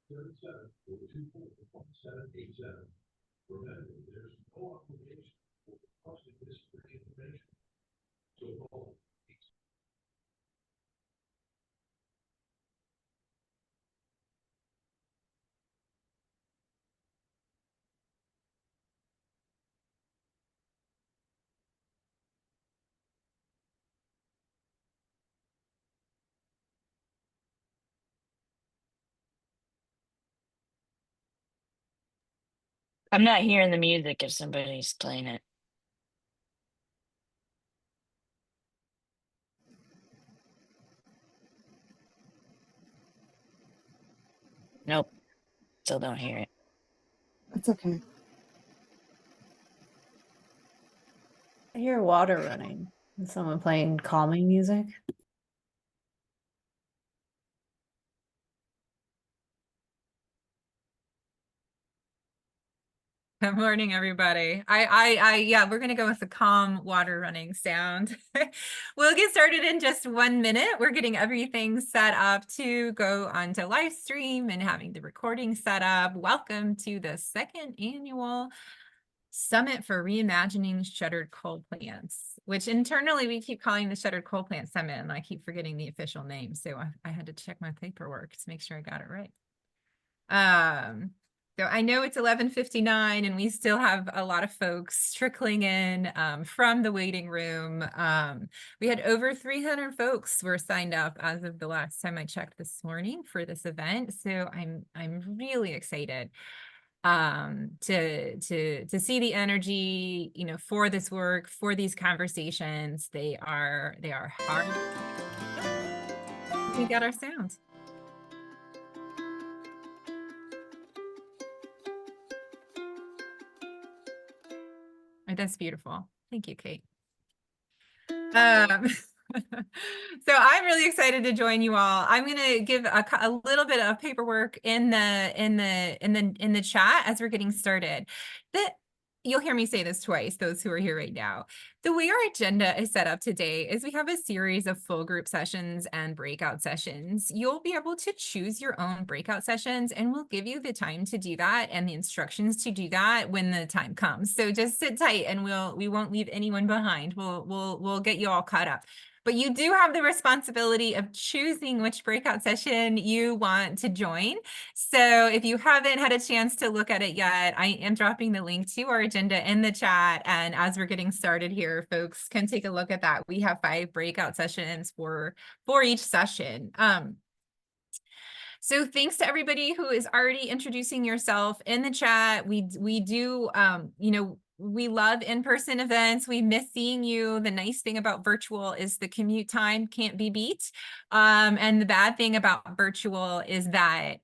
37 24.787. Remember, there's no obligation for requesting this information. So call. I'm not hearing the music if somebody's playing it. Nope, still don't hear it. That's okay. I hear water running. Is someone playing calming music? Good morning, everybody. Yeah, we're gonna go with the calm water running sound. We'll get started in just 1 minute. We're getting everything set up to go onto live stream and having the recording set up. Welcome to the second annual Summit for Reimagining Shuttered Coal Plants, which internally we keep calling the Shuttered Coal Plant Summit, and I keep forgetting the official name. So I had to check my paperwork to make sure I got it right. So I know it's 11:59 and we still have a lot of folks trickling in from the waiting room. We had over 300 folks were signed up as of the last time I checked this morning for this event. So I'm really excited to see the energy, you know, for this work, for these conversations. They are hard. We got our sound. That's beautiful. Thank you, Kate. So I'm really excited to join you all. I'm going to give a little bit of paperwork in the chat as we're getting started. You'll hear me say this twice, those who are here right now. The way our agenda is set up today is we have a series of full group sessions and breakout sessions. You'll be able to choose your own breakout sessions, and we'll give you the time to do that and the instructions to do that when the time comes. So just sit tight and we won't leave anyone behind. We'll get you all caught up. But you do have the responsibility of choosing which breakout session you want to join. So if you haven't had a chance to look at it yet, I am dropping the link to our agenda in the chat. And as we're getting started here, folks can take a look at that. We have 5 breakout sessions for each session. So thanks to everybody who is already introducing yourself in the chat. We do, you know, we love in-person events. We miss seeing you. The nice thing about virtual is the commute time can't be beat. And the bad thing about virtual is that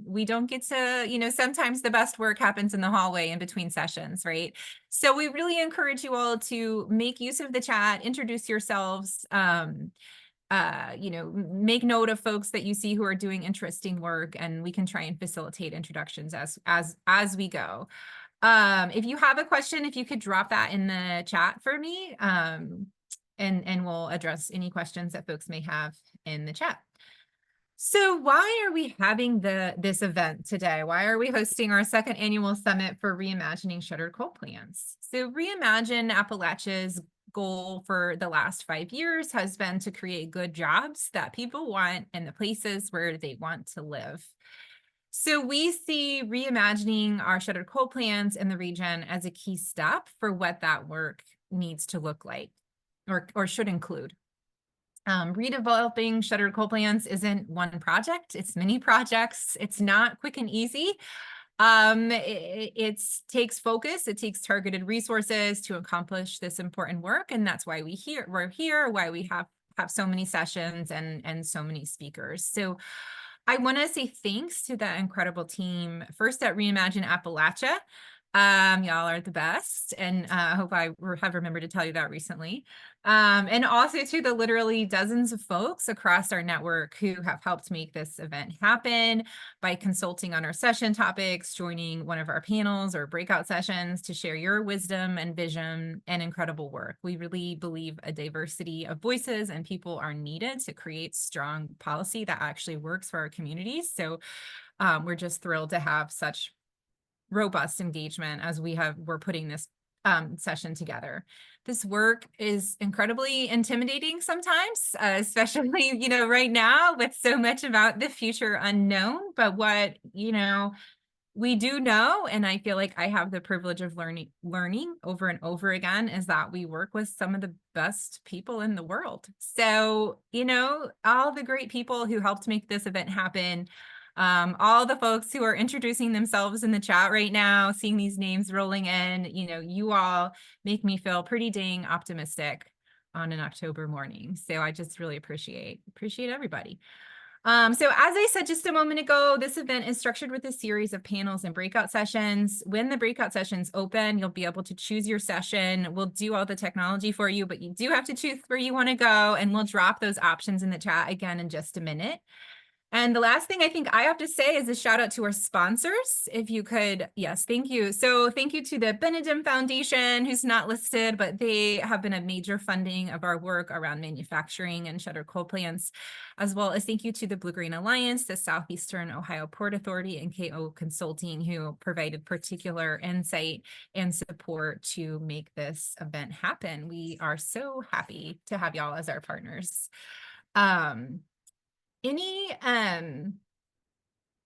we don't get to, you know, sometimes the best work happens in the hallway in between sessions, right? So we really encourage you all to make use of the chat, introduce yourselves, you know, make note of folks that you see who are doing interesting work, and we can try and facilitate introductions as we go. If you have a question, if you could drop that in the chat for me, and we'll address any questions that folks may have in the chat. So why are we having this event today? Why are we hosting our second annual summit for reimagining shuttered coal plants? So ReImagine Appalachia's goal for the last 5 years has been to create good jobs that people want in the places where they want to live. So we see reimagining our shuttered coal plants in the region as a key step for what that work needs to look like or should include. Redeveloping shuttered coal plants isn't one project, it's many projects. It's not quick and easy. It takes focus, it takes targeted resources to accomplish this important work. And that's why we're here, why we have so many sessions and so many speakers. So I want to say thanks to that incredible team, first at ReImagine Appalachia, Y'all are the best. And I hope I have remembered to tell you that recently. And also to the literally dozens of folks across our network who have helped make this event happen by consulting on our session topics, joining one of our panels or breakout sessions to share your wisdom and vision and incredible work. We really believe a diversity of voices and people are needed to create strong policy that actually works for our communities. So we're just thrilled to have such robust engagement as we're putting this session together. This work is incredibly intimidating sometimes, especially, right now with so much about the future unknown. But what, we do know, and I feel like I have the privilege of learning over and over again, is that we work with some of the best people in the world. So, all the great people who helped make this event happen, all the folks who are introducing themselves in the chat right now, seeing these names rolling in, you all make me feel pretty dang optimistic on an October morning. So I just really appreciate everybody. So as I said just a moment ago, this event is structured with a series of panels and breakout sessions. When the breakout sessions open, you'll be able to choose your session. We'll do all the technology for you, but you do have to choose where you want to go, and we'll drop those options in the chat again in just a minute. And the last thing I think I have to say is a shout out to our sponsors. If you could, yes, thank you. So thank you to the Benedum Foundation, who's not listed, but they have been a major funding of our work around manufacturing and shuttered coal plants, as well as thank you to the Blue Green Alliance, the Southeastern Ohio Port Authority, and KO Consulting, who provided particular insight and support to make this event happen. We are so happy to have y'all as our partners.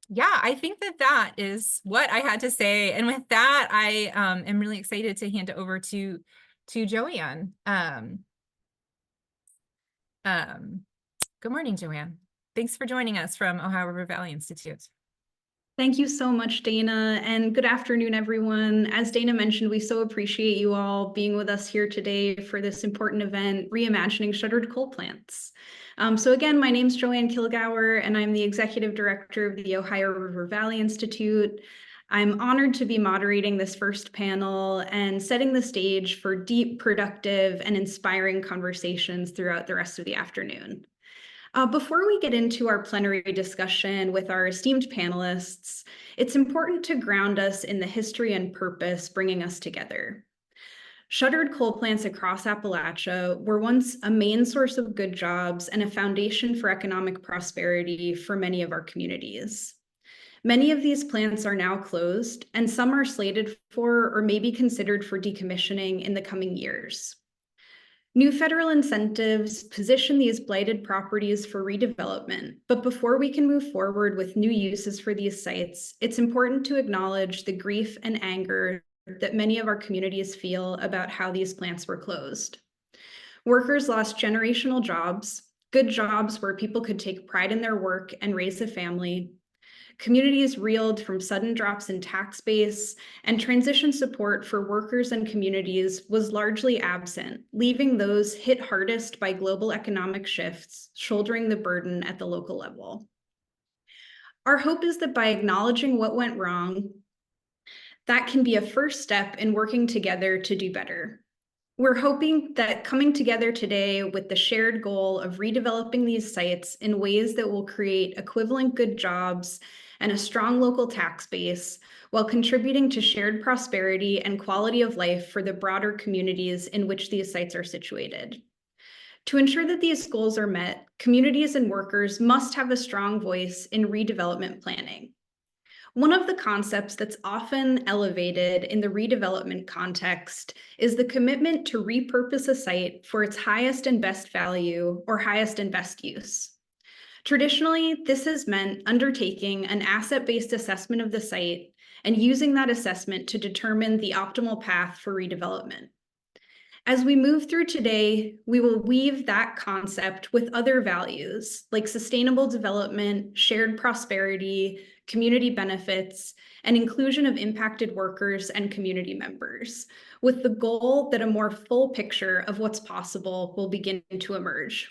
Yeah, I think that is what I had to say. And with that, I am really excited to hand it over to Joanne. Good morning, Joanne. Thanks for joining us from Ohio River Valley Institute. Thank you so much, Dana, and good afternoon, everyone. As Dana mentioned, we so appreciate you all being with us here today for this important event, ReImagining Shuttered Coal Plants. So again, my name is Joanne Kilgour, and I'm the Executive Director of the Ohio River Valley Institute. I'm honored to be moderating this first panel and setting the stage for deep, productive, and inspiring conversations throughout the rest of the afternoon. Before we get into our plenary discussion with our esteemed panelists, it's important to ground us in the history and purpose bringing us together. Shuttered coal plants across Appalachia were once a main source of good jobs and a foundation for economic prosperity for many of our communities. Many of these plants are now closed, and some are slated for or may be considered for decommissioning in the coming years. New federal incentives position these blighted properties for redevelopment, but before we can move forward with new uses for these sites, it's important to acknowledge the grief and anger that many of our communities feel about how these plants were closed. Workers lost generational jobs, good jobs where people could take pride in their work and raise a family. Communities reeled from sudden drops in tax base, and transition support for workers and communities was largely absent, leaving those hit hardest by global economic shifts shouldering the burden at the local level. Our hope is that by acknowledging what went wrong, that can be a first step in working together to do better. We're hoping that coming together today with the shared goal of redeveloping these sites in ways that will create equivalent good jobs and a strong local tax base while contributing to shared prosperity and quality of life for the broader communities in which these sites are situated. To ensure that these goals are met, communities and workers must have a strong voice in redevelopment planning. One of the concepts that's often elevated in the redevelopment context is the commitment to repurpose a site for its highest and best value or highest and best use. Traditionally, this has meant undertaking an asset-based assessment of the site and using that assessment to determine the optimal path for redevelopment. As we move through today, we will weave that concept with other values like sustainable development, shared prosperity, community benefits, and inclusion of impacted workers and community members, with the goal that a more full picture of what's possible will begin to emerge.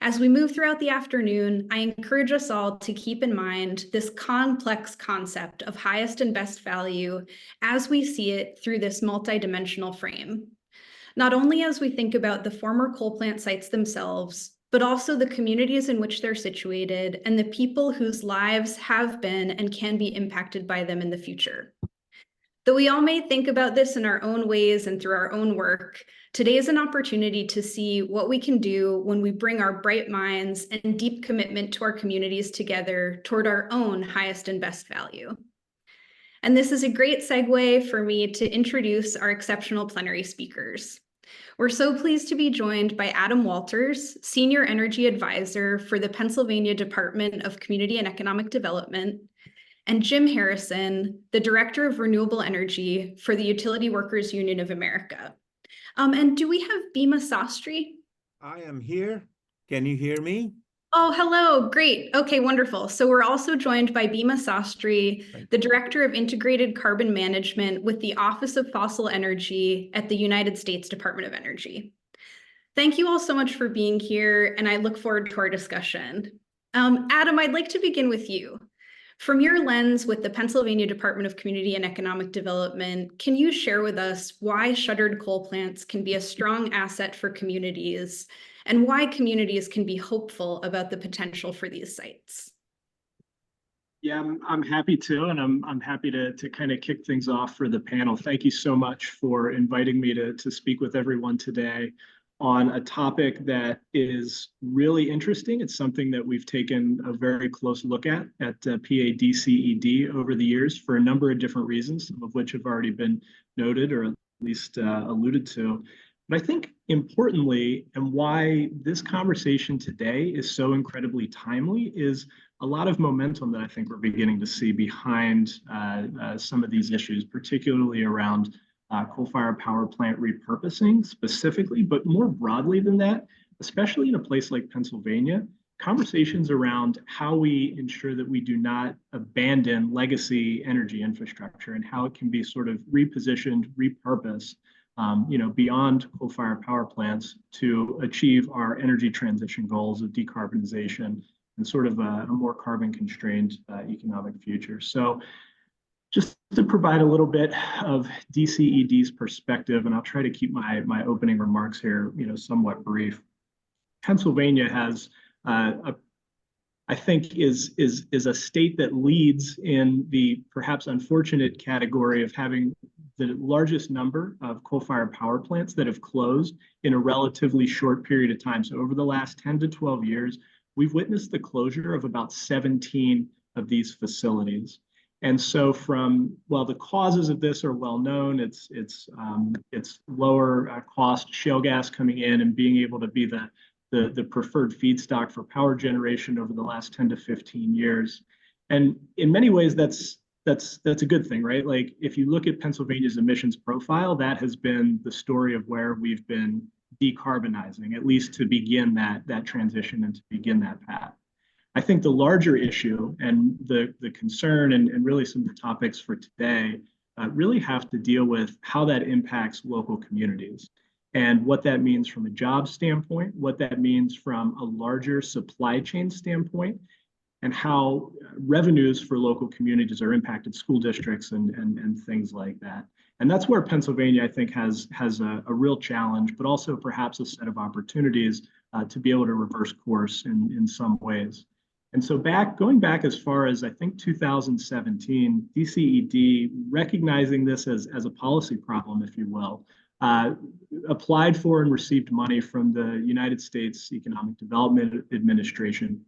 As we move throughout the afternoon, I encourage us all to keep in mind this complex concept of highest and best value as we see it through this multidimensional frame. Not only as we think about the former coal plant sites themselves, but also the communities in which they're situated and the people whose lives have been and can be impacted by them in the future. Though we all may think about this in our own ways and through our own work, today is an opportunity to see what we can do when we bring our bright minds and deep commitment to our communities together toward our own highest and best value. And this is a great segue for me to introduce our exceptional plenary speakers. We're so pleased to be joined by Adam Walters, Senior Energy Advisor for the Pennsylvania Department of Community and Economic Development, and Jim Harrison, the Director of Renewable Energy for the Utility Workers Union of America. And do we have Bhima Sastri? I am here. Can you hear me? Oh, hello. Great. Okay, wonderful. So we're also joined by Bhima Sastri, the Director of Integrated Carbon Management with the Office of Fossil Energy at the United States Department of Energy. Thank you all so much for being here, and I look forward to our discussion. Adam, I'd like to begin with you. From your lens with the Pennsylvania Department of Community and Economic Development, can you share with us why shuttered coal plants can be a strong asset for communities and why communities can be hopeful about the potential for these sites? Yeah, I'm happy to, and I'm happy to kind of kick things off for the panel. Thank you so much for inviting me to speak with everyone today on a topic that is really interesting. It's something that we've taken a very close look at PADCED over the years for a number of different reasons, some of which have already been noted or at least alluded to. But I think importantly, and why this conversation today is so incredibly timely, is a lot of momentum that I think we're beginning to see behind some of these issues, particularly around coal-fired power plant repurposing specifically, but more broadly than that, especially in a place like Pennsylvania, conversations around how we ensure that we do not abandon legacy energy infrastructure and how it can be sort of repositioned, repurposed, beyond coal-fired power plants to achieve our energy transition goals of decarbonization and sort of a more carbon-constrained economic future. So just to provide a little bit of DCED's perspective, and I'll try to keep my opening remarks here, somewhat brief. Pennsylvania has, I think, is a state that leads in the perhaps unfortunate category of having the largest number of coal-fired power plants that have closed in a relatively short period of time. So over the last 10 to 12 years, we've witnessed the closure of about 17 of these facilities. And so the causes of this are well known. It's lower cost shale gas coming in and being able to be the preferred feedstock for power generation over the last 10 to 15 years. And in many ways, that's a good thing, right? Like if you look at Pennsylvania's emissions profile, that has been the story of where we've been decarbonizing, at least to begin that transition and to begin that path. I think the larger issue and the concern and really some of the topics for today really have to deal with how that impacts local communities and what that means from a job standpoint, what that means from a larger supply chain standpoint, and how revenues for local communities are impacted, school districts and things like that. And that's where Pennsylvania, I think, has a real challenge, but also perhaps a set of opportunities to be able to reverse course in some ways. And so going back as far as, I think, 2017, DCED, recognizing this as a policy problem, if you will, applied for and received money from the United States Economic Development Administration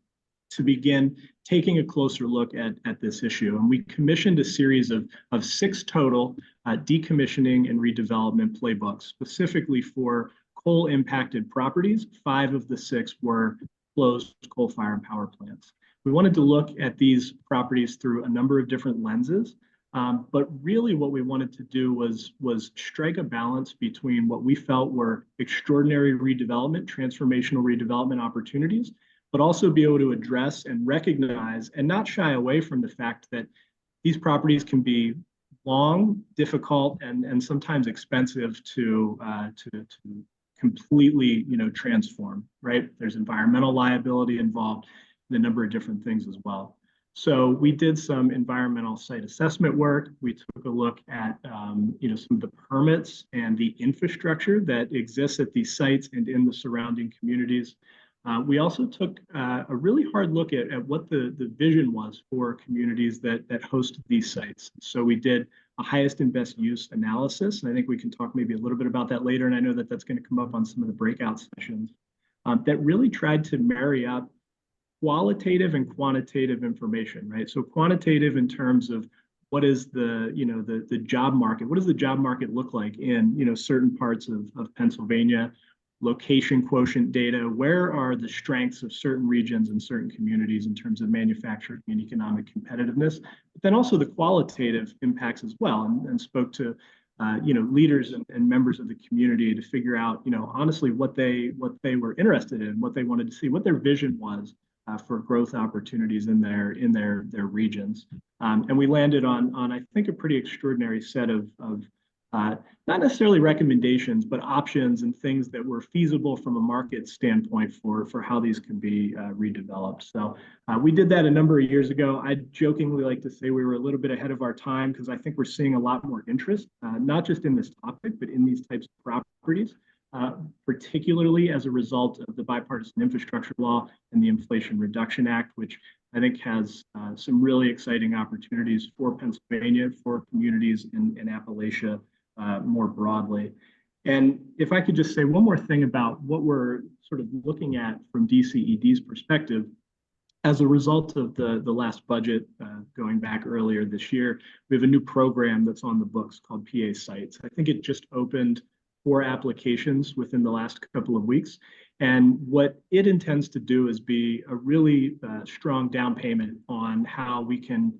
to begin taking a closer look at this issue. And we commissioned a series of 6 total decommissioning and redevelopment playbooks, specifically for coal-impacted properties. 5 of the 6 were closed coal-fired power plants. We wanted to look at these properties through a number of different lenses, but really what we wanted to do was strike a balance between what we felt were extraordinary redevelopment, transformational redevelopment opportunities, but also be able to address and recognize and not shy away from the fact that these properties can be long, difficult, and sometimes expensive to completely, transformed, right? There's environmental liability involved, and a number of different things as well. So we did some environmental site assessment work. We took a look at, some of the permits and the infrastructure that exists at these sites and in the surrounding communities. We also took a really hard look at what the vision was for communities that host these sites. So we did a highest and best use analysis, and I think we can talk maybe a little bit about that later, and I know that that's going to come up on some of the breakout sessions, that really tried to marry up qualitative and quantitative information, right? So quantitative in terms of what is the job market? What does the job market look like in, certain parts of Pennsylvania? Location quotient data, where are the strengths of certain regions and certain communities in terms of manufacturing and economic competitiveness, but then also the qualitative impacts as well, and spoke to leaders and members of the community to figure out, honestly, what they were interested in, what they wanted to see, what their vision was for growth opportunities in their regions. And we landed on I think a pretty extraordinary set of not necessarily recommendations, but options and things that were feasible from a market standpoint for how these can be redeveloped. So we did that a number of years ago. I jokingly like to say we were a little bit ahead of our time because I think we're seeing a lot more interest, not just in this topic, but in these types of properties, particularly as a result of the bipartisan infrastructure law and the Inflation Reduction Act, which I think has some really exciting opportunities for Pennsylvania, for communities in Appalachia, more broadly. And if I could just say one more thing about what we're sort of looking at from DCED's perspective, as a result of the last budget going back earlier this year, we have a new program that's on the books called PA Sites. I think it just opened 4 applications within the last couple of weeks. And what it intends to do is be a really strong down payment on how we can,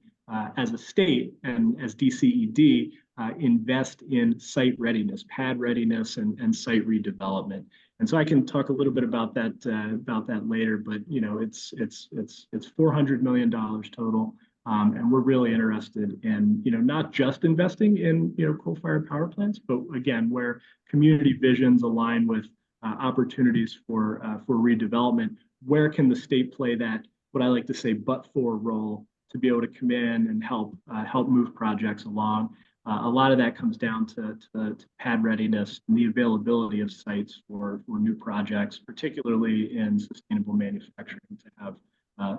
as a state and as DCED, invest in site readiness, pad readiness, and site redevelopment. And so I can talk a little bit about that later. But it's $400 million total, and we're really interested in not just investing in coal-fired power plants, but again where community visions align with opportunities for redevelopment. Where can the state play that, what I like to say, but-for role to be able to come in and help move projects along? A lot of that comes down to pad readiness and the availability of sites for new projects, particularly in sustainable manufacturing,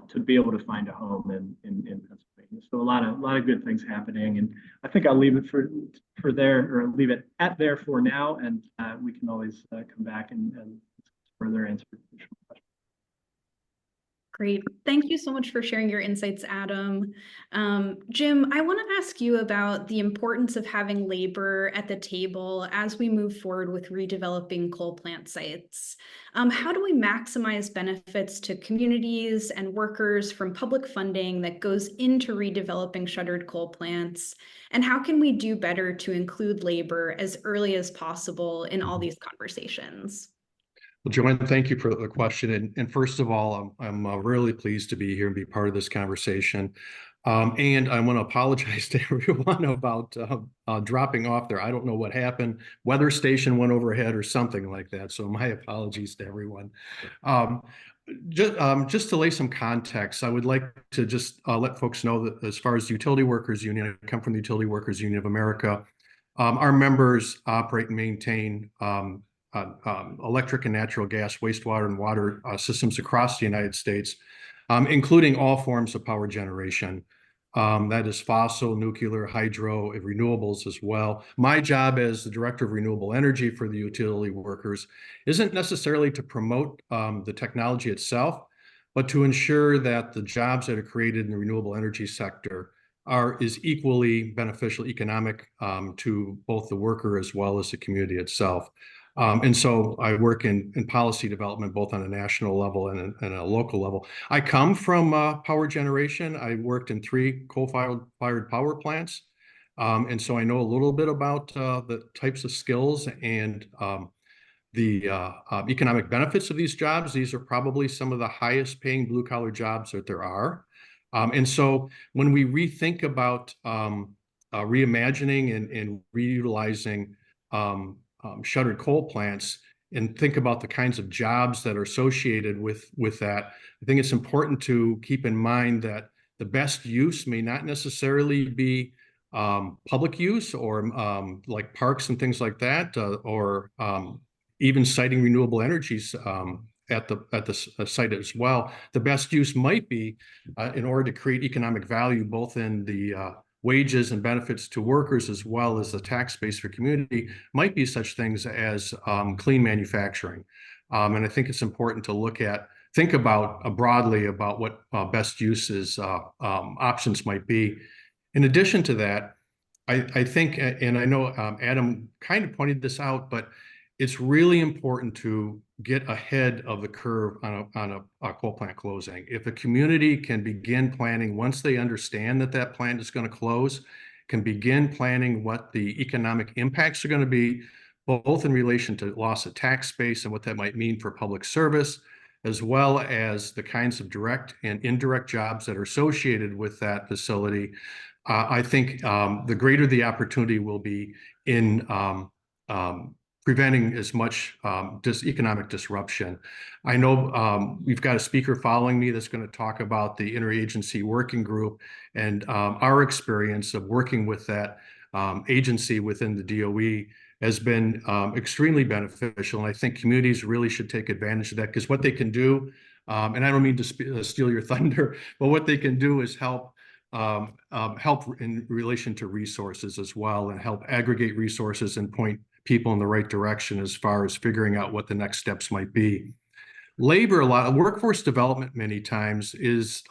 to be able to find a home in Pennsylvania. So a lot of good things happening, and I think I'll leave it for there, or leave it at there for now, and we can always come back and further answer questions. Great. Thank you so much for sharing your insights, Adam. Jim, I want to ask you about the importance of having labor at the table as we move forward with redeveloping coal plant sites. How do we maximize benefits to communities and workers from public funding that goes into redeveloping shuttered coal plants? And how can we do better to include labor as early as possible in all these conversations? Well, Joanne, thank you for the question. And first of all, I'm really pleased to be here and be part of this conversation. And I want to apologize to everyone about dropping off there. I don't know what happened. Weather station went overhead or something like that. So my apologies to everyone. Just to lay some context, I would like to just let folks know that as far as the Utility Workers Union, I come from the Utility Workers Union of America. Our members operate and maintain electric and natural gas, wastewater, and water systems across the United States, including all forms of power generation. That is fossil, nuclear, hydro, and renewables as well. My job as the Director of Renewable Energy for the utility workers isn't necessarily to promote the technology itself, but to ensure that the jobs that are created in the renewable energy sector is equally beneficial economic to both the worker as well as the community itself. And so I work in policy development, both on a national level and a local level. I come from power generation. I worked in 3 coal-fired power plants. And so I know a little bit about the types of skills and the economic benefits of these jobs. These are probably some of the highest paying blue collar jobs that there are. And so when we rethink about reimagining and reutilizing shuttered coal plants, and think about the kinds of jobs that are associated with that, I think it's important to keep in mind that the best use may not necessarily be public use or like parks and things like that, or even citing renewable energies at the site as well. The best use might be in order to create economic value, both in the wages and benefits to workers, as well as the tax base for community, might be such things as clean manufacturing. And I think it's important to think about broadly about what best uses options might be. In addition to that, I think, and I know Adam kind of pointed this out, but it's really important to get ahead of the curve on a coal plant closing. If the community can begin planning once they understand that that plant is going to close, can begin planning what the economic impacts are going to be, both in relation to loss of tax space and what that might mean for public service, as well as the kinds of direct and indirect jobs that are associated with that facility. I think the greater the opportunity will be in preventing as much economic disruption. I know we've got a speaker following me that's going to talk about the interagency working group and our experience of working with that agency within the DOE has been extremely beneficial. And I think communities really should take advantage of that, because what they can do, and I don't mean to steal your thunder, but what they can do is help in relation to resources as well, and help aggregate resources and point people in the right direction as far as figuring out what the next steps might be. Labor, a lot of workforce development many times is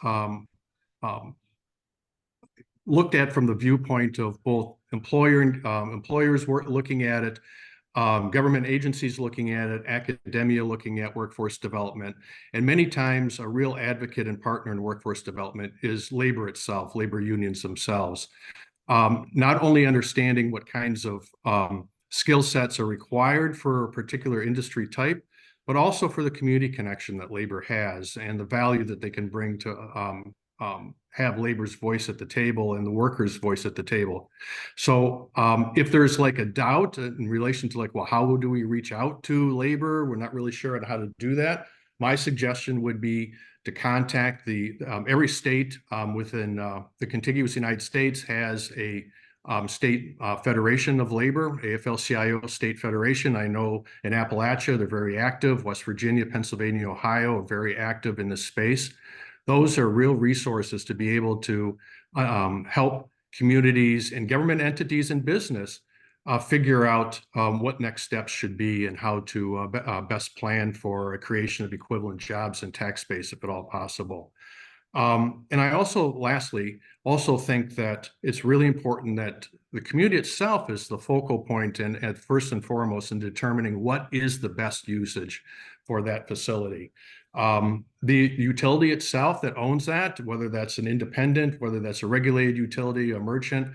looked at from the viewpoint of both employers looking at it, government agencies looking at it, academia looking at workforce development. And many times a real advocate and partner in workforce development is labor itself, labor unions themselves. Not only understanding what kinds of skill sets are required for a particular industry type, but also for the community connection that labor has and the value that they can bring to have labor's voice at the table and the workers' voice at the table. So if there's like a doubt in relation to like, well, how do we reach out to labor? We're not really sure on how to do that. My suggestion would be to contact every state within the contiguous United States has a state federation of labor, AFL-CIO state federation. I know in Appalachia, they're very active. West Virginia, Pennsylvania, Ohio are very active in this space. Those are real resources to be able to help communities and government entities and business figure out what next steps should be and how to best plan for a creation of equivalent jobs and tax base, if at all possible. And I also, lastly, think that it's really important that the community itself is the focal point and at first and foremost in determining what is the best usage for that facility. The utility itself that owns that, whether that's an independent, whether that's a regulated utility, a merchant,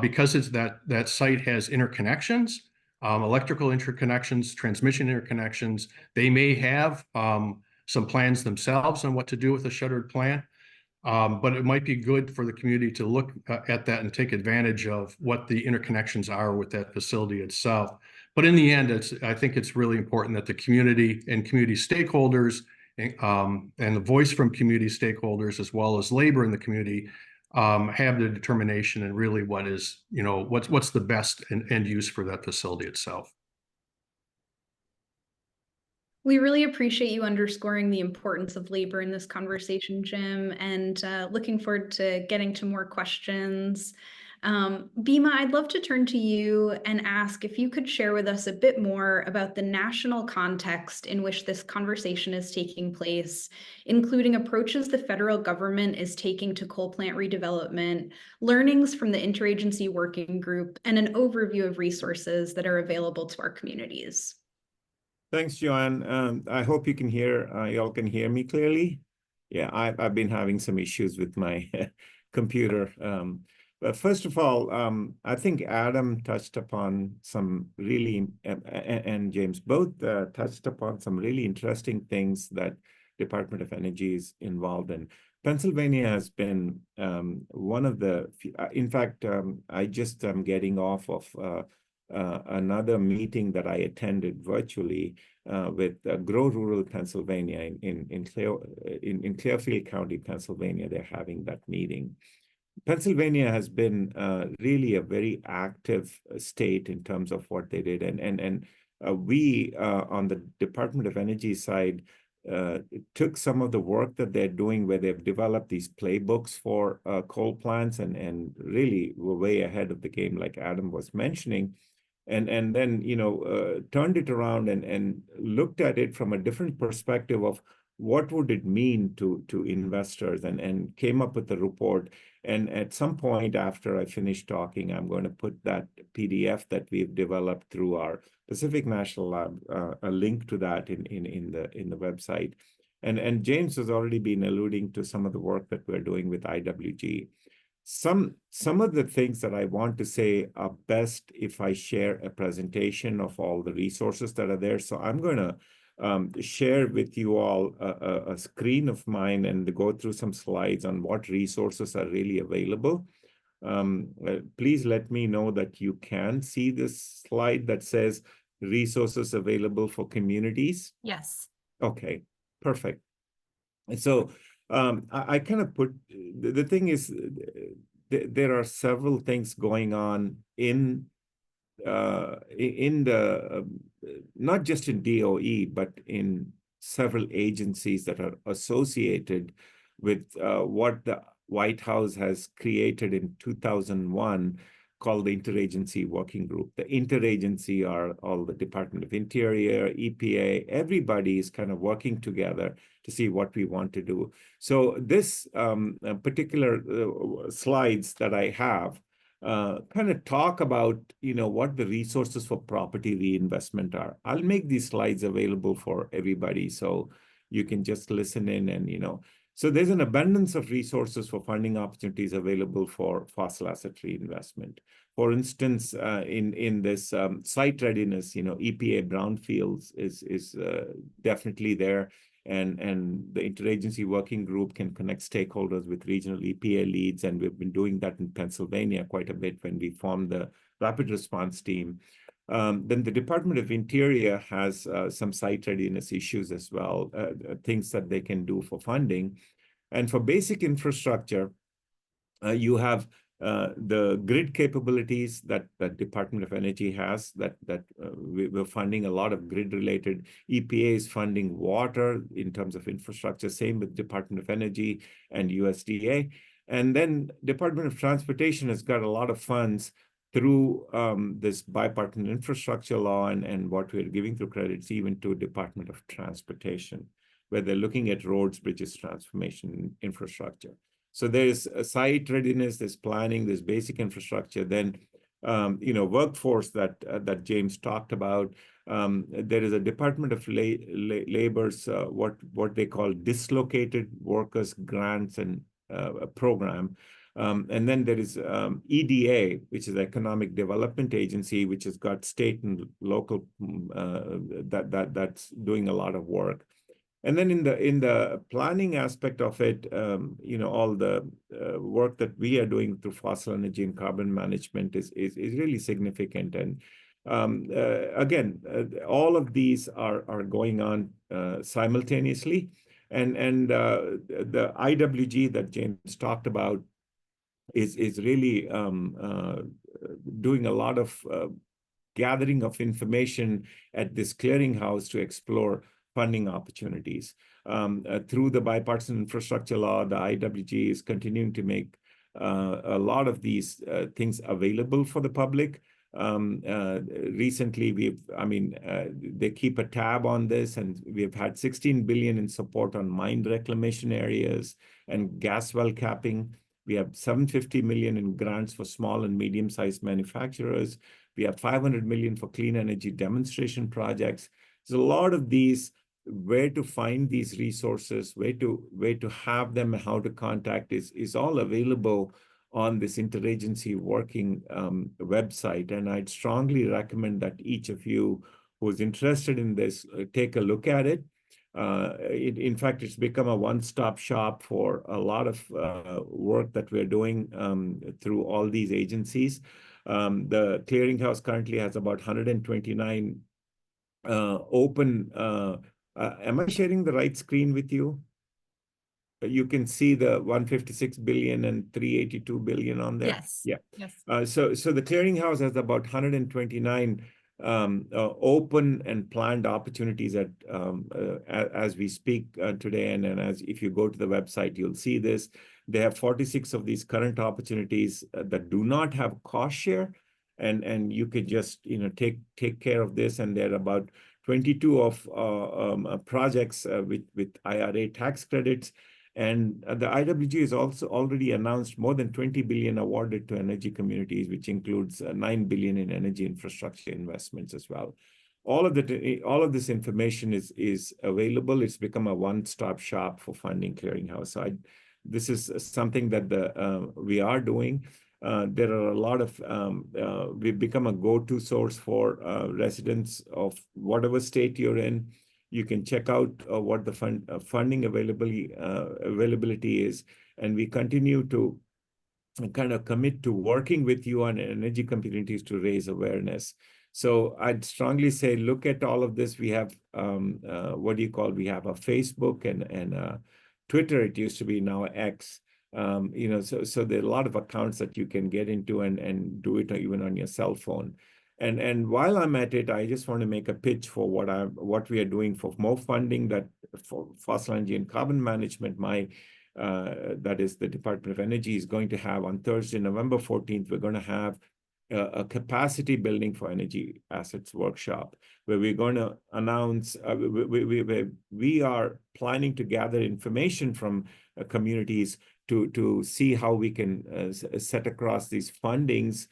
because it's that site has interconnections, electrical interconnections, transmission interconnections, they may have some plans themselves on what to do with a shuttered plant. But it might be good for the community to look at that and take advantage of what the interconnections are with that facility itself. But in the end, I think it's really important that the community and community stakeholders and the voice from community stakeholders, as well as labor in the community, have the determination and really what is, what's the best end use for that facility itself. We really appreciate you underscoring the importance of labor in this conversation, Jim, and looking forward to getting to more questions. Bhima, I'd love to turn to you and ask if you could share with us a bit more about the national context in which this conversation is taking place, including approaches the federal government is taking to coal plant redevelopment, learnings from the interagency working group, and an overview of resources that are available to our communities. Thanks, Joanne. I hope you can y'all can hear me clearly. Yeah, I've been having some issues with my computer. But first of all, I think Adam touched upon some really, and James both touched upon some really interesting things that Department of Energy is involved in. Pennsylvania has been one of the, in fact, I just am getting off of another meeting that I attended virtually with Grow Rural Pennsylvania in Clearfield County, Pennsylvania. They're having that meeting. Pennsylvania has been really a very active state in terms of what they did, and we on the Department of Energy side took some of the work that they're doing, where they've developed these playbooks for coal plants, and really were way ahead of the game, like Adam was mentioning, and then turned it around and looked at it from a different perspective of what would it mean to investors, and came up with a report. And at some point after I finish talking, I'm going to put that PDF that we've developed through our Pacific National Lab, a link to that in the website. And James has already been alluding to some of the work that we're doing with IWG. Some of the things that I want to say are best if I share a presentation of all the resources that are there. So I'm going to share with you all a screen of mine and go through some slides on what resources are really available. Please let me know that you can see this slide that says resources available for communities. Yes. Okay, perfect. And so I kind of put, the thing is, there are several things going on in the not just in DOE, but in several agencies that are associated with what the White House has created in 2001 called the Interagency Working Group. The interagency are all the Department of Interior, EPA, everybody is kind of working together to see what we want to do. So this particular slides that I have kind of talk about, what the resources for property reinvestment are. I'll make these slides available for everybody, so you can just listen in and, So there's an abundance of resources for funding opportunities available for fossil asset reinvestment. For instance, in this site readiness, EPA brownfields is definitely there. And the interagency working group can connect stakeholders with regional EPA leads. And we've been doing that in Pennsylvania quite a bit when we formed the rapid response team. Then the Department of Interior has some site readiness issues as well, things that they can do for funding. And for basic infrastructure, you have the grid capabilities that Department of Energy has, that we're funding a lot of grid-related. EPA is funding water in terms of infrastructure, same with Department of Energy and USDA. And then Department of Transportation has got a lot of funds through this bipartisan infrastructure law, and what we're giving through credits even to Department of Transportation, where they're looking at roads, bridges, transformation, infrastructure. So there's a site readiness, there's planning, there's basic infrastructure. Then, workforce that James talked about. There is a Department of Labor's what they call dislocated workers grants and program. And then there is EDA, which is Economic Development Agency, which has got state and local that's doing a lot of work. And then in the planning aspect of it, all the work that we are doing through fossil energy and carbon management is really significant. And again, all of these are going on simultaneously. And the IWG that James talked about is really doing a lot of gathering of information at this clearinghouse to explore funding opportunities. Through the bipartisan infrastructure law, the IWG is continuing to make a lot of these things available for the public. Recently, they keep a tab on this, and we've had 16 billion in support on mine reclamation areas and gas well capping. We have 750 million in grants for small and medium-sized manufacturers. We have 500 million for clean energy demonstration projects. There's a lot of these, where to find these resources, where to have them, and how to contact is all available on this interagency working website. And I'd strongly recommend that each of you who's interested in this take a look at it. In fact, it's become a one-stop shop for a lot of work that we're doing through all these agencies. The clearinghouse currently has about 129 open. Am I sharing the right screen with you? You can see the 156 billion and 382 billion on there. Yes. Yeah. Yes. So the clearinghouse has about 129 open and planned opportunities as we speak today. And as if you go to the website, you'll see this. They have 46 of these current opportunities that do not have cost share, and you could just take care of this. And there are about 22 of projects with IRA tax credits. And the IWG has also already announced more than 20 billion awarded to energy communities, which includes 9 billion in energy infrastructure investments as well. All of this information is available. It's become a one-stop shop for funding clearinghouse. So this is something that we are doing. There are a lot of, we've become a go-to source for residents of whatever state you're in. You can check out what the funding availability is, and we continue to kind of commit to working with you on energy communities to raise awareness. So I'd strongly say, look at all of this. We have we have a Facebook and Twitter. It used to be now X. So there are a lot of accounts that you can get into and do it even on your cell phone. And while I'm at it, I just want to make a pitch for what we are doing for more funding that for fossil energy and carbon management. That is the Department of Energy is going to have on Thursday, November 14th. We're going to have a capacity building for energy assets workshop where we're going to announce. We are planning to gather information from communities to see how we can set across these fundings.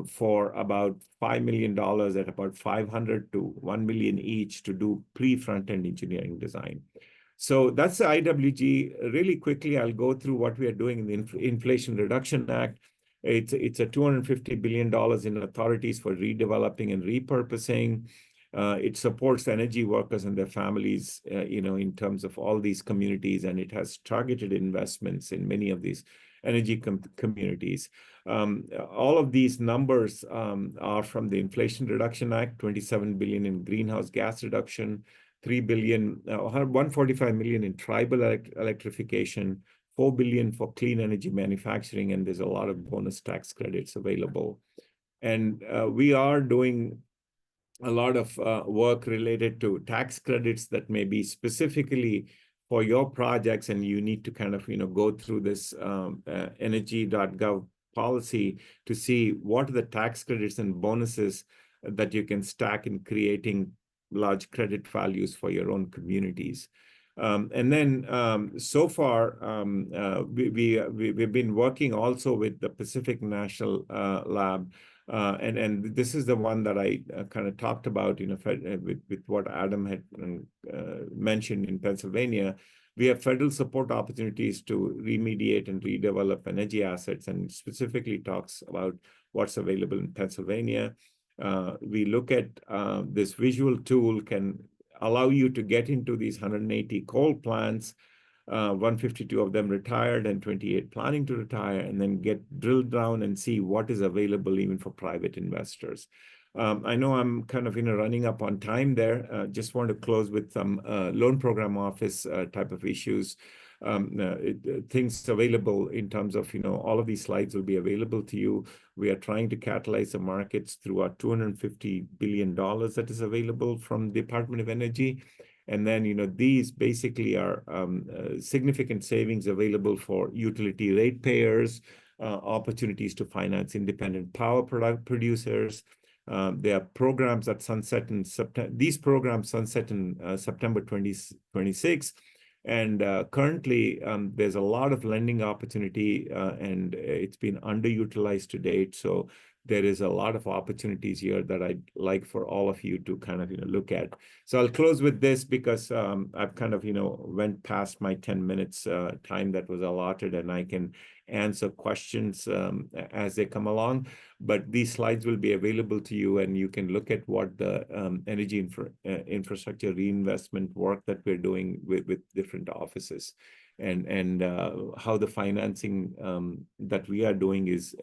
For about $5 million at about 500 to 1 million each to do pre-front-end engineering design. So that's the IWG. Really quickly, I'll go through what we are doing in the Inflation Reduction Act. It's a $250 billion in authorities for redeveloping and repurposing. It supports energy workers and their families, in terms of all these communities, and it has targeted investments in many of these energy communities. All of these numbers are from the Inflation Reduction Act: 27 billion in greenhouse gas reduction, 3 billion, 145 million in tribal electrification, 4 billion for clean energy manufacturing, and there's a lot of bonus tax credits available. And we are doing a lot of work related to tax credits that may be specifically for your projects, and you need to kind of go through this energy.gov policy to see what are the tax credits and bonuses that you can stack in creating large credit values for your own communities. And then so far, we've been working also with the Pacific National Lab. And this is the one that I kind of talked about, with what Adam had mentioned in Pennsylvania. We have federal support opportunities to remediate and redevelop energy assets, and specifically talks about what's available in Pennsylvania. We look at this visual tool can allow you to get into these 180 coal plants, 152 of them retired and 28 planning to retire, and then get drilled down and see what is available even for private investors. I know I'm kind of running up on time there. Just want to close with some loan program office type of issues. Things available in terms of, all of these slides will be available to you. We are trying to catalyze the markets through our $250 billion that is available from the Department of Energy. And then, these basically are significant savings available for utility ratepayers, opportunities to finance independent power producers. There are programs that sunset in September. These programs sunset in September 2026. And currently, there's a lot of lending opportunity, and it's been underutilized to date. So there is a lot of opportunities here that I'd like for all of you to kind of look at. So I'll close with this because I've kind of went past my 10 minutes time that was allotted, and I can answer questions as they come along. But these slides will be available to you, and you can look at what the energy infrastructure reinvestment work that we're doing with different offices. and how the financing that we are doing is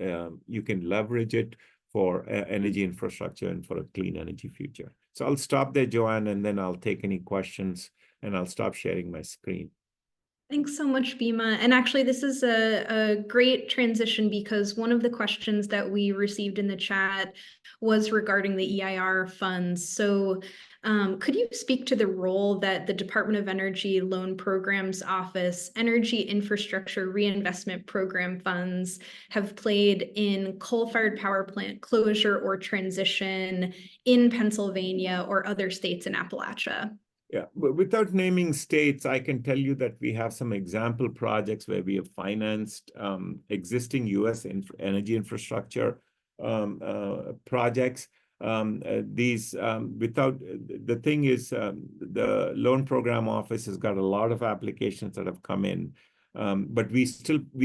you can leverage it for energy infrastructure and for a clean energy future. So I'll stop there, Joanne, and then I'll take any questions, and I'll stop sharing my screen. Thanks so much, Bhima. And actually, this is a great transition because one of the questions that we received in the chat was regarding the EIR funds. So could you speak to the role that the Department of Energy Loan Programs Office Energy Infrastructure Reinvestment Program funds have played in coal-fired power plant closure or transition in Pennsylvania or other states in Appalachia? Yeah, but without naming states, I can tell you that we have some example projects where we have financed existing U.S. energy infrastructure projects. The thing is, the Loan Program Office has got a lot of applications that have come in, but we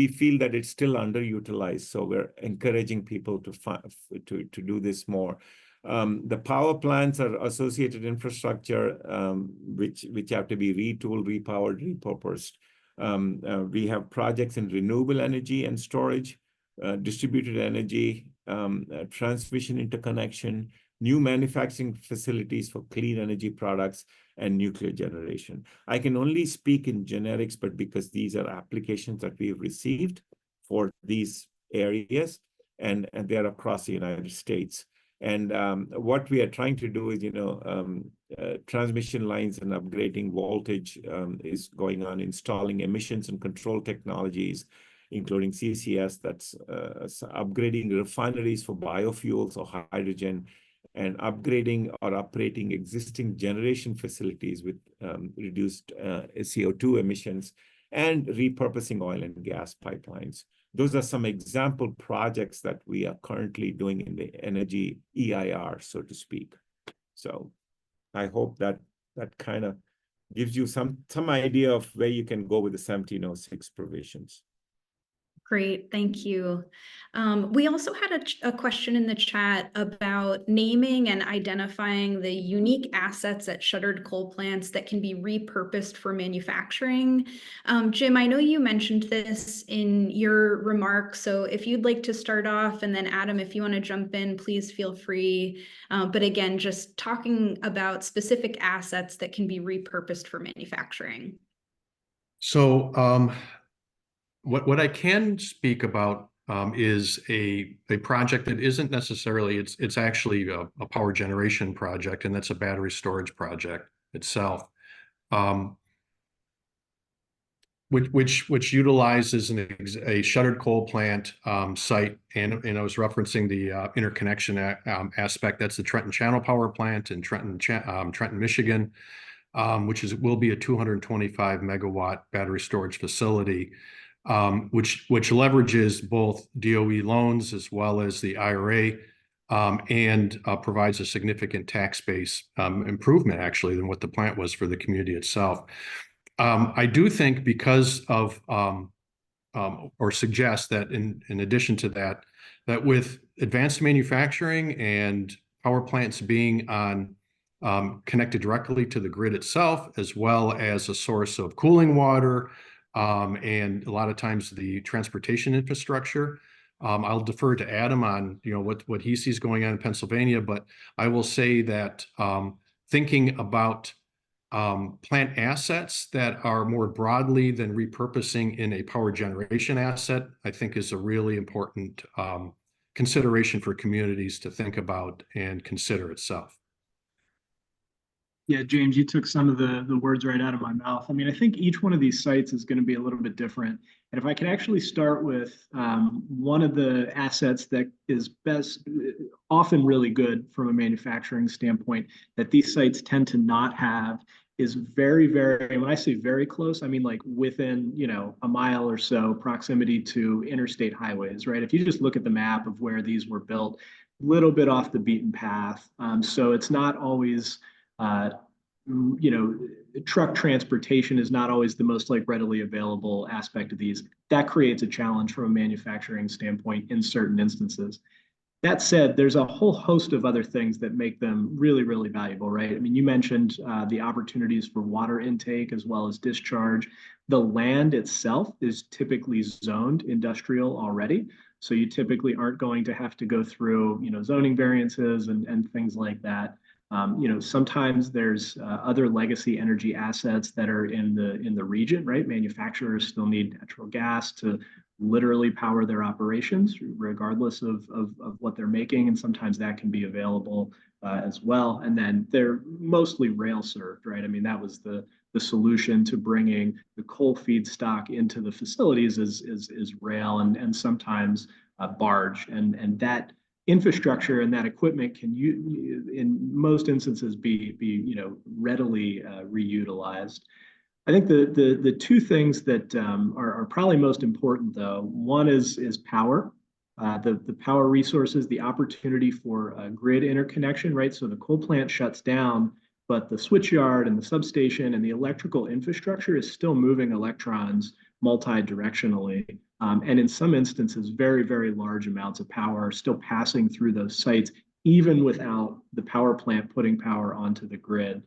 feel that it's still underutilized. So we're encouraging people to do this more. The power plants are associated infrastructure, which have to be retooled, repowered, repurposed. We have projects in renewable energy and storage, distributed energy, transmission interconnection, new manufacturing facilities for clean energy products, and nuclear generation. I can only speak in generics, but because these are applications that we have received for these areas, and they're across the United States. And what we are trying to do is, transmission lines and upgrading voltage is going on, installing emissions and control technologies, including CCS, that's upgrading refineries for biofuels or hydrogen, and upgrading or operating existing generation facilities with reduced CO2 emissions, and repurposing oil and gas pipelines. Those are some example projects that we are currently doing in the energy EIR, so to speak. So I hope that kind of gives you some idea of where you can go with the 1706 provisions. Great, thank you. We also had a question in the chat about naming and identifying the unique assets at shuttered coal plants that can be repurposed for manufacturing. Jim, I know you mentioned this in your remarks, so if you'd like to start off, and then Adam, if you want to jump in, please feel free. But again, just talking about specific assets that can be repurposed for manufacturing. So what I can speak about is a project that isn't necessarily, it's actually a power generation project, and that's a battery storage project itself, which utilizes a shuttered coal plant site, and I was referencing the interconnection aspect. That's the Trenton Channel Power Plant in Trenton, Michigan, which will be a 225 megawatt battery storage facility. Which leverages both DOE loans as well as the IRA, and provides a significant tax base improvement, actually, than what the plant was for the community itself. I do think because of, or suggest that in addition to that with advanced manufacturing and power plants being connected directly to the grid itself, as well as a source of cooling water, and a lot of times the transportation infrastructure. I'll defer to Adam on what he sees going on in Pennsylvania, but I will say that thinking about plant assets that are more broadly than repurposing in a power generation asset, I think is a really important consideration for communities to think about and consider itself. Yeah, James, you took some of the words right out of my mouth. I mean, I think each one of these sites is going to be a little bit different. And if I can actually start with one of the assets that is often really good from a manufacturing standpoint, that these sites tend to not have, is very, very, when I say very close, I mean like within, a mile or so proximity to interstate highways, right? If you just look at the map of where these were built, a little bit off the beaten path. So it's not always, truck transportation is not always the most readily available aspect of these. That creates a challenge from a manufacturing standpoint in certain instances. That said, there's a whole host of other things that make them really, really valuable, right? I mean, you mentioned the opportunities for water intake as well as discharge. The land itself is typically zoned industrial already. So you typically aren't going to have to go through, zoning variances and things like that. Sometimes there's other legacy energy assets that are in the region, right? Manufacturers still need natural gas to literally power their operations, regardless of what they're making, and sometimes that can be available as well. And then they're mostly rail served, right? I mean, that was the solution to bringing the coal feedstock into the facilities is rail and sometimes barge, and that infrastructure and that equipment can in most instances be readily reutilized. I think the two things that are probably most important, though, one is power, the power resources, the opportunity for grid interconnection, right? So the coal plant shuts down, but the switchyard and the substation and the electrical infrastructure is still moving electrons multi-directionally. And in some instances, very, very large amounts of power are still passing through those sites, even without the power plant putting power onto the grid.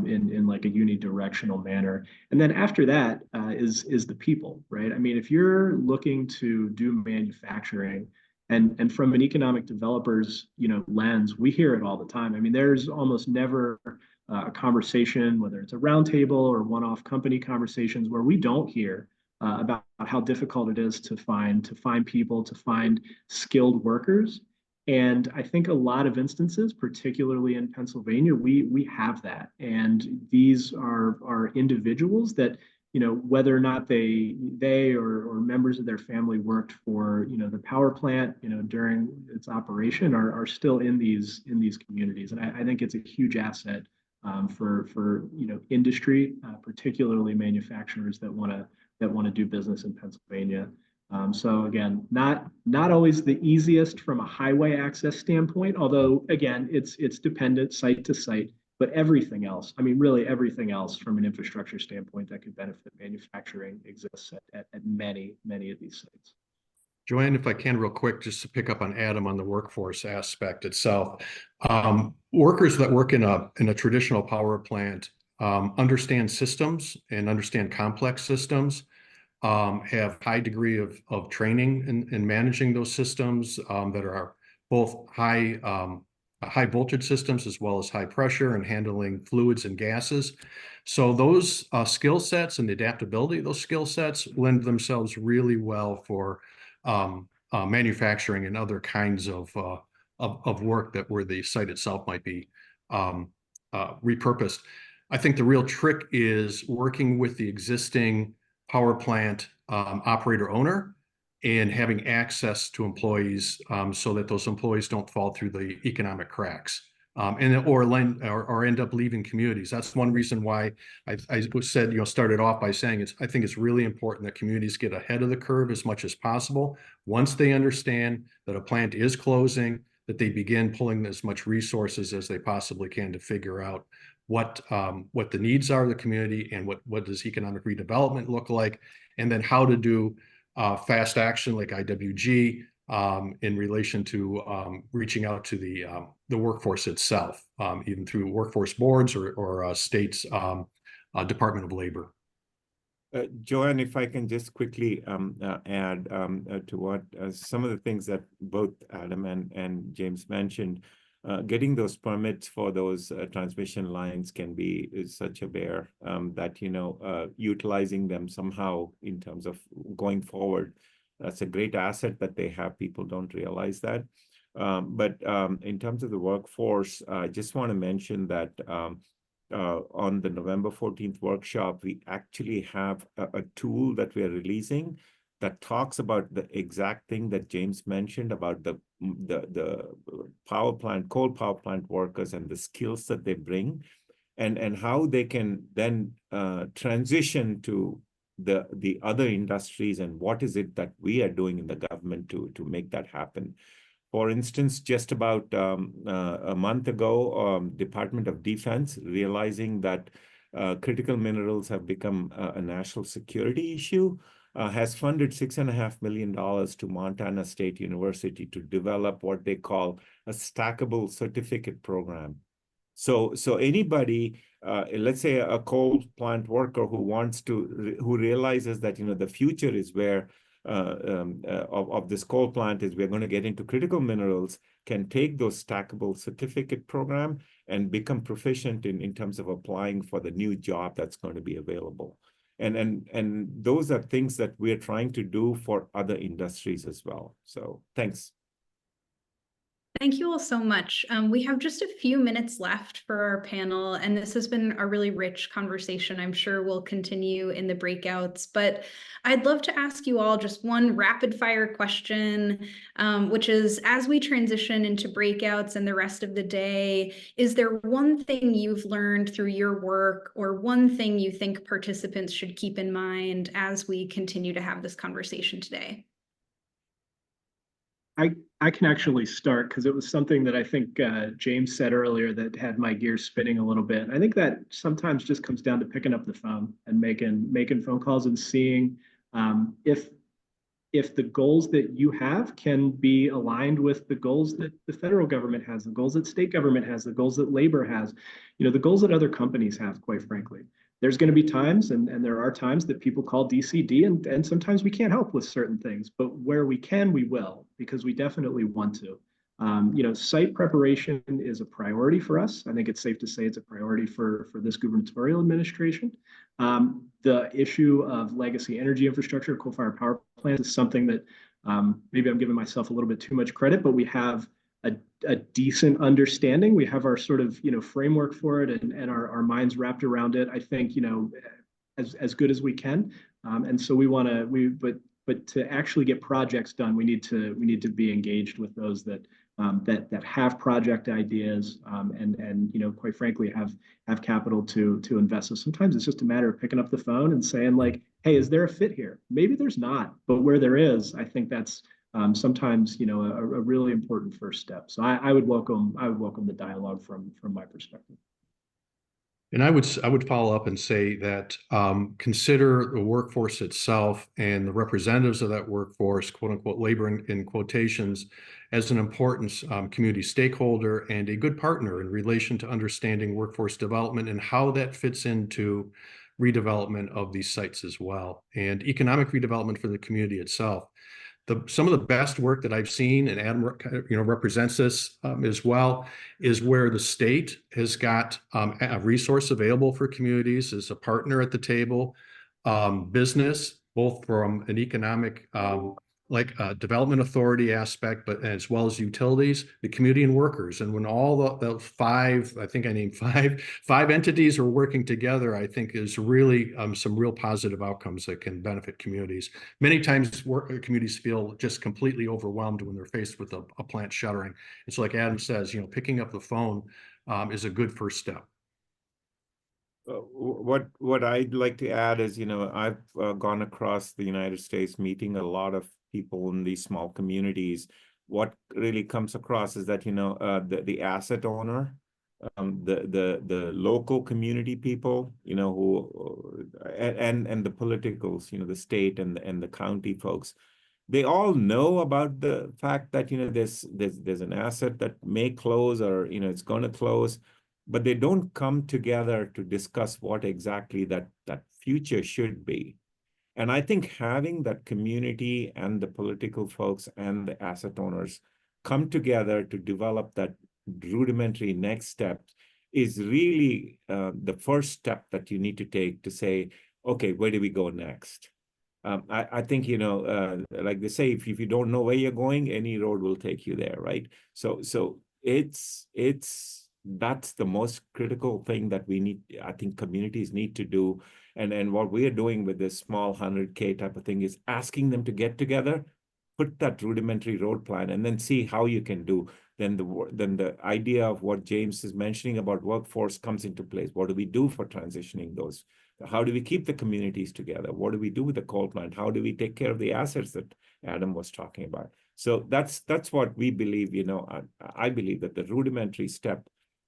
In like a unidirectional manner. And then after that is the people, right? I mean, if you're looking to do manufacturing and from an economic developer's, lens, we hear it all the time. I mean, there's almost never a conversation, whether it's a roundtable or one-off company conversations, where we don't hear about how difficult it is to find people, to find skilled workers. And I think a lot of instances, particularly in Pennsylvania, we have that. And these are individuals that, whether or not they or members of their family worked for, the power plant, during its operation are still in these communities. And I think it's a huge asset for industry, particularly manufacturers that want to do business in Pennsylvania. So again, not always the easiest from a highway access standpoint, although again, it's dependent site to site, but everything else, I mean, really everything else from an infrastructure standpoint that could benefit manufacturing exists at many of these sites. Joanne, if I can real quick, just to pick up on Adam on the workforce aspect itself. Workers that work in a traditional power plant understand systems and understand complex systems. Have high degree of training in managing those systems that are both high voltage systems as well as high pressure and handling fluids and gases. So those skill sets and the adaptability of those skill sets lend themselves really well for manufacturing and other kinds of work where the site itself might be repurposed. I think the real trick is working with the existing power plant operator owner and having access to employees so that those employees don't fall through the economic cracks or end up leaving communities. That's one reason why I said, started off by saying I think it's really important that communities get ahead of the curve as much as possible. Once they understand that a plant is closing, that they begin pulling as much resources as they possibly can to figure out what the needs are of the community and what does economic redevelopment look like, and then how to do fast action like IWG in relation to reaching out to the workforce itself, even through workforce boards or states' Department of Labor. Joanne, if I can just quickly add to what some of the things that both Adam and James mentioned. Getting those permits for those transmission lines is such a bear that, utilizing them somehow in terms of going forward, that's a great asset that they have. People don't realize that. But in terms of the workforce, I just want to mention that on the November 14th workshop, we actually have a tool that we are releasing that talks about the exact thing that James mentioned about the power plant, coal power plant workers and the skills that they bring, and how they can then transition to the other industries, and what is it that we are doing in the government to make that happen. For instance, just about a month ago, Department of Defense, realizing that critical minerals have become a national security issue, has funded $6.5 million to Montana State University to develop what they call a stackable certificate program. So anybody, let's say a coal plant worker who realizes that, the future is where of this coal plant is we're going to get into critical minerals, can take those stackable certificate program and become proficient in terms of applying for the new job that's going to be available. And those are things that we're trying to do for other industries as well. So thanks. Thank you all so much. We have just a few minutes left for our panel, and this has been a really rich conversation. I'm sure we'll continue in the breakouts, but I'd love to ask you all just one rapid fire question, which is, as we transition into breakouts and the rest of the day, is there one thing you've learned through your work or one thing you think participants should keep in mind as we continue to have this conversation today? I can actually start because it was something that I think James said earlier that had my gears spinning a little bit. I think that sometimes just comes down to picking up the phone and making phone calls and seeing if the goals that you have can be aligned with the goals that the federal government has, the goals that state government has, the goals that labor has, the goals that other companies have, quite frankly. There's going to be times, and there are times that people call DCD, and sometimes we can't help with certain things, but where we can, we will, because we definitely want to. Site preparation is a priority for us. I think it's safe to say it's a priority for this gubernatorial administration. The issue of legacy energy infrastructure, coal-fired power plants, is something that maybe I'm giving myself a little bit too much credit, but we have a decent understanding. We have our sort of framework for it and our minds wrapped around it. I think as good as we can. And so but to actually get projects done, we need to be engaged with those that have project ideas and quite frankly have capital to invest. So sometimes it's just a matter of picking up the phone and saying like, hey, is there a fit here? Maybe there's not, but where there is, I think that's sometimes a really important first step. So I would welcome the dialogue from my perspective. And I would follow up and say that consider the workforce itself and the representatives of that workforce, quote unquote, labor in quotations, as an important community stakeholder and a good partner in relation to understanding workforce development and how that fits into redevelopment of these sites as well, and economic redevelopment for the community itself. Some of the best work that I've seen, and Adam represents this as well, is where the state has got a resource available for communities as a partner at the table, business, both from an economic development authority aspect, but as well as utilities, the community and workers. And when all the five, I think I named five entities are working together, I think is really some real positive outcomes that can benefit communities. Many times communities feel just completely overwhelmed when they're faced with a plant shuttering. It's like Adam says, picking up the phone is a good first step. What I'd like to add is, I've gone across the United States meeting a lot of people in these small communities. What really comes across is that, the asset owner, the local community people, who, and the politicals, the state and the county folks, they all know about the fact that, there's an asset that may close or, it's going to close, but they don't come together to discuss what exactly that future should be. And I think having that community and the political folks and the asset owners come together to develop that rudimentary next step is really the first step that you need to take to say, okay, where do we go next? I think, like they say, if you don't know where you're going, any road will take you there, right? So that's the most critical thing that I think communities need to do. And what we are doing with this small 100K type of thing is asking them to get together, put that rudimentary road plan, and then see how you can do. Then the idea of what James is mentioning about workforce comes into place. What do we do for transitioning those? How do we keep the communities together? What do we do with the coal plant? How do we take care of the assets that Adam was talking about? So that's what we believe, I believe that the rudimentary step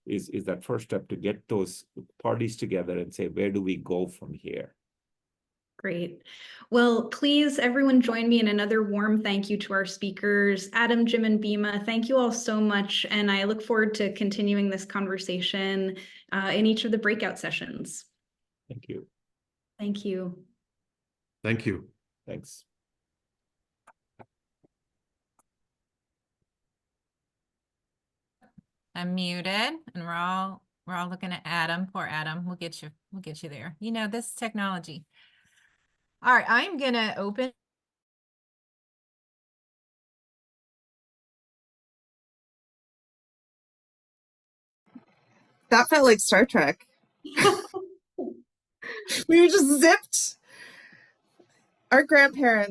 is that first step to get those parties together and say, where do we go from here? Great. Well, please, everyone join me in another warm thank you to our speakers, Adam, Jim, and Bhima. Thank you all so much. And I look forward to continuing this conversation in each of the breakout sessions. Thank you. Thank you. Thank you. Thanks. I'm muted, and we're all looking at Adam. Poor Adam. We'll get you there. You know, this technology. All right, I'm gonna open. That felt like Star Trek. We just zipped our grandparents